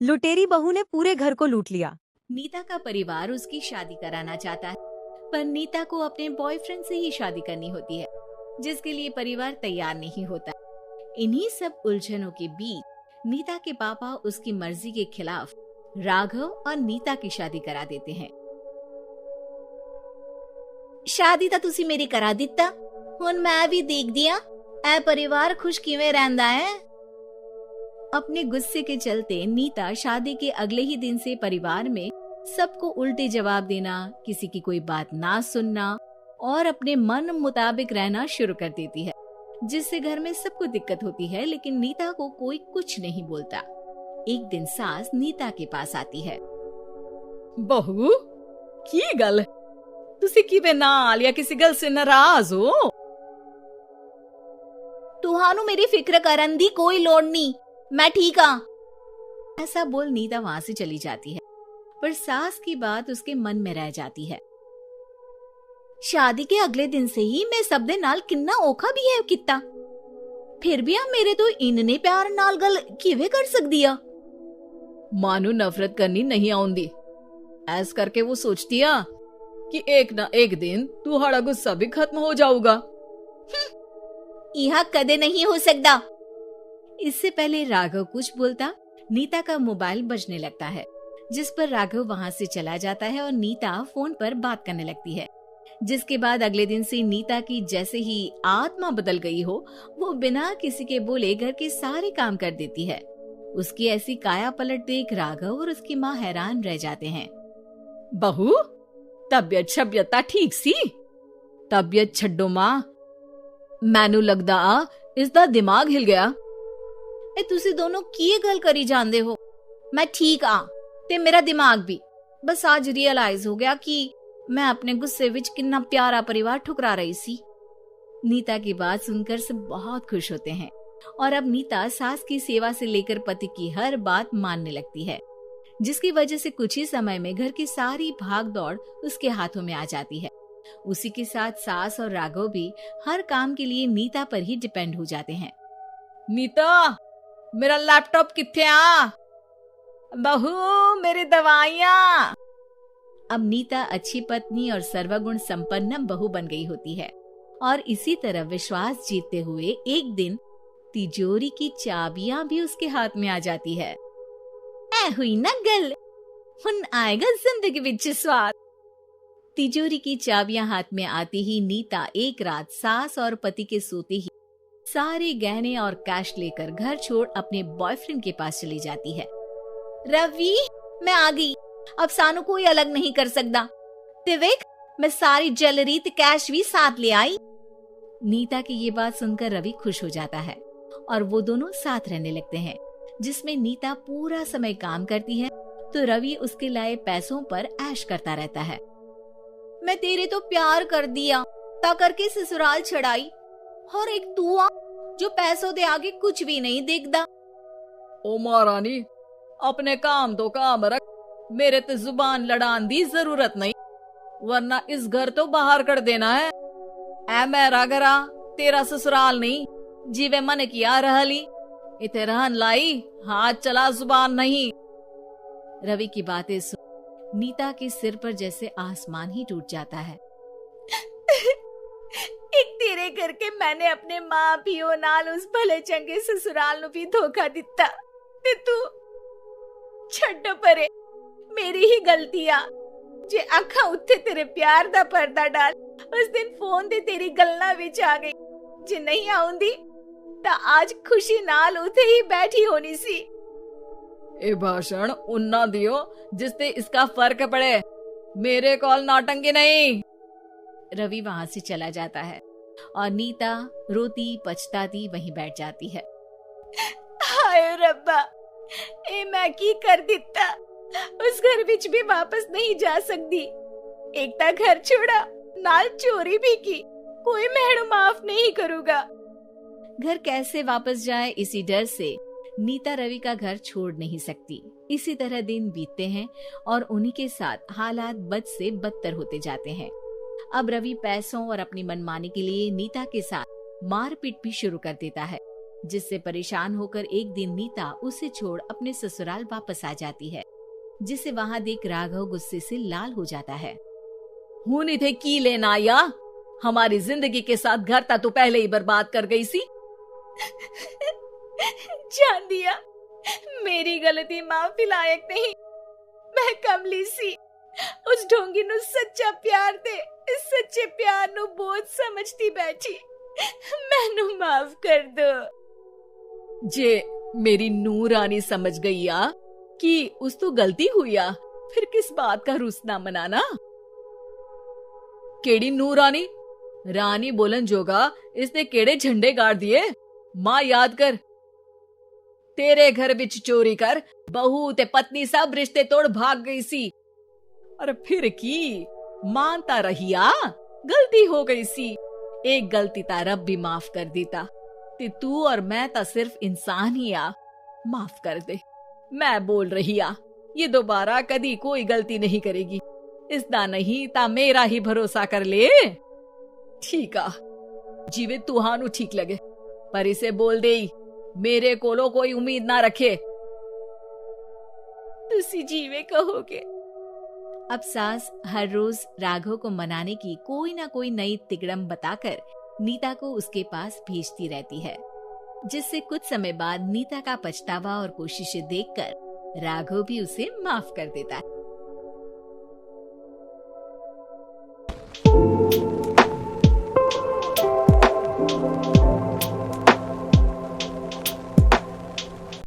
लुटेरी बहू ने पूरे घर को लूट लिया। नीता का परिवार उसकी शादी कराना चाहता है, पर नीता को अपने बॉयफ्रेंड से ही शादी करनी होती है, जिसके लिए परिवार तैयार नहीं होता। इन्हीं सब उलझनों के बीच नीता के पापा उसकी मर्जी के खिलाफ राघव और नीता की शादी करा देते हैं। शादी ਤਾਂ ਤੁਸੀਂ ਮੇਰੀ ਕਰਾ ਦਿੱਤਾ, ਹੁਣ मैं भी देख दिया ए परिवार खुश किवें रहंदा है। अपने गुस्से के चलते नीता शादी के अगले ही दिन से परिवार में सबको उल्टे जवाब देना, किसी की कोई बात ना सुनना और अपने मन मुताबिक रहना शुरू कर देती है, जिससे घर में सबको दिक्कत होती है, लेकिन नीता को कोई कुछ नहीं बोलता। एक दिन सास नीता के पास आती है। बहू की गल, तुसी किवें नाल या किसी गल से नाराज हो? तुहानू मेरी फिक्र करन दी कोई लोड़ नहीं, मैं ठीक हाँ। ऐसा बोल नीता वहां से चली जाती है, पर सास की बात उसके मन में रह जाती है। शादी के अगले दिन से ही मैं सब दे नाल किन्ना औखा बिहेव किता, फिर भी आ मेरे तो इन्ने प्यार नाल गल किवें कर सकदी आ। मानू नफरत करनी नहीं आउंदी, ऐस करके वो सोचती आ कि एक ना एक दिन तुम्हारा गुस्सा भी खत्म हो जाऊगा। यह कदे नहीं हो सकता। इससे पहले राघव कुछ बोलता, नीता का मोबाइल बजने लगता है, जिस पर राघव वहां से चला जाता है और नीता फोन पर बात करने लगती है। जिसके बाद अगले दिन से नीता की जैसे ही आत्मा बदल गई हो, वो बिना किसी के बोले घर के सारे काम कर देती है। उसकी ऐसी काया पलट देख राघव और उसकी माँ हैरान रह जाते हैं। बहू तबियत शबियत ठीक सी? तबियत छड्डो मां, मैनू लगदा आ इसदा दिमाग हिल गया। ए तुसी दोनों की गल करी जांदे हो? मैं ठीक आ ते मेरा दिमाग भी। बस आज रियलाइज हो गया कि मैं अपने गुस्से विच कितना प्यारा परिवार ठुकरा रही सी। नीता की बात सुनकर सब बहुत खुश होते हैं और अब नीता सास की सेवा से लेकर पति की हर बात मानने लगती है, जिसकी वजह से कुछ ही समय में घर की सारी भाग दौड़ उसके हाथों में आ जाती है। उसी के साथ सास और राघव भी हर काम के लिए नीता पर ही डिपेंड हो जाते हैं। नीता मेरा लैपटॉप किथे आ? बहू मेरी दवाइयां। अब नीता अच्छी पत्नी और सर्वगुण संपन्न बहू बन गई होती है और इसी तरह विश्वास जीतते हुए एक दिन तिजोरी की चाबियां भी उसके हाथ में आ जाती है। ऐ हुई ना गल, हुन आएगा जिंदगी विच स्वाद। तिजोरी की चाबियां हाथ में आती ही नीता एक रात सास और पति के सोते ही सारे गहने और कैश लेकर घर छोड़ अपने बॉयफ्रेंड के पास चली जाती है। रवि मैं आ गई, अब सानू कोई अलग नहीं कर सकता। देख मैं सारी ज्वेलरी ते कैश भी साथ ले आई। नीता की ये बात सुनकर रवि खुश हो जाता है और वो दोनों साथ रहने लगते हैं, जिसमें नीता पूरा समय काम करती है तो रवि उसके लाए पैसों पर ऐश करता रहता है। मैं तेरे तो प्यार कर दिया ता करके ससुराल छड़ाई, और एक तू आ जो पैसों दे आगे कुछ भी नहीं देखदा। ओ महारानी अपने काम तो काम रख, मेरे ते जुबान लड़ान दी जरूरत नहीं, वरना इस घर तो बाहर कर देना है। ऐ मेरा घरा तेरा ससुराल नहीं, जीवे मन किया रहली इते रहन लाई, हाथ चला जुबान नहीं। रवि की बातें सुन नीता के सिर पर जैसे आसमान ही टूट जाता है। एक तेरे करके मैंने अपने मां पियो नाल उस भले चंगे ससुराल नु भी धोखा दिता ते तू छड्ड परे, मेरी ही गलती आ जे अखा उत्थे तेरे प्यार दा पर्दा डाल उस दिन फोन ते तेरी गल्ला विच आ गई। जे नहीं आउंदी ता आज खुशी नाल उथे ही बैठी होनी सी। ए भाषण उन्ना दियो जिससे इसका फर्क पड़े, मेरे कॉल नौटंकी नहीं। रवि वहां से चला जाता है और नीता रोती पछताती वहीं बैठ जाती है। हाय रब्बा, ए मैं की कर दिता, उस घर विच भी वापस नहीं जा सकती। एक ता घर छोड़ा, नाल चोरी भी की, कोई मेहड़ माफ नहीं करूंगा। घर कैसे वापस जाए इसी डर से नीता रवि का घर छोड़ नहीं सकती। इसी तरह दिन बीतते हैं और उन्हीं के साथ हालात बद से बदतर होते जाते हैं। अब रवि पैसों और अपनी मनमानी के लिए नीता के साथ मारपीट भी शुरू कर देता है। जिससे परेशान होकर एक दिन नीता उसे छोड़ अपने ससुराल वापस आ जाती है, जिसे वहां देख राघव गुस्से से लाल हो जाता है। हूं नहीं थे की लेना या हमारी जिंदगी के साथ घर ता तू पहले ही बर्बाद कर गई सी। जान दिया, मेरी गलती माफी लायक नहीं। मैं कमली सी उस ढोंगी नु सच्चा प्यार दे, इस सच्चे प्यार नु बोझ समझती बैठी। मैनू माफ कर दो। जे मेरी नूरानी समझ गई या कि उस तो गलती हुई या, फिर किस बात का रुसना मनाना। केड़ी नूरानी? रानी बोलन जोगा इसने केड़े झंडे गाड़ दिए। मां याद कर, तेरे घर विच चोरी कर बहू ते पत्नी सब रिश्ते तोड़ भाग गई सी। और फिर की मानता रहिया, गलती हो गई सी। एक गलती ता रब भी माफ कर देता, ते तू और मैं ता सिर्फ इंसान ही आ। माफ कर दे। मैं बोल रही आ, ये दोबारा कदी कोई गलती नहीं करेगी। इसदा नहीं ता मेरा ही भरोसा कर ले। ठीक आ, जिवे तुहानू ठीक लगे, पर इसे बोल दे मेरे कोलो कोई उम्मीद ना रखे। तुसी जीवे कहोगे। अब सास हर रोज राघव को मनाने की कोई ना कोई नई तिकड़म बताकर नीता को उसके पास भेजती रहती है, जिससे कुछ समय बाद नीता का पछतावा और कोशिशें देखकर राघव भी उसे माफ कर देता है।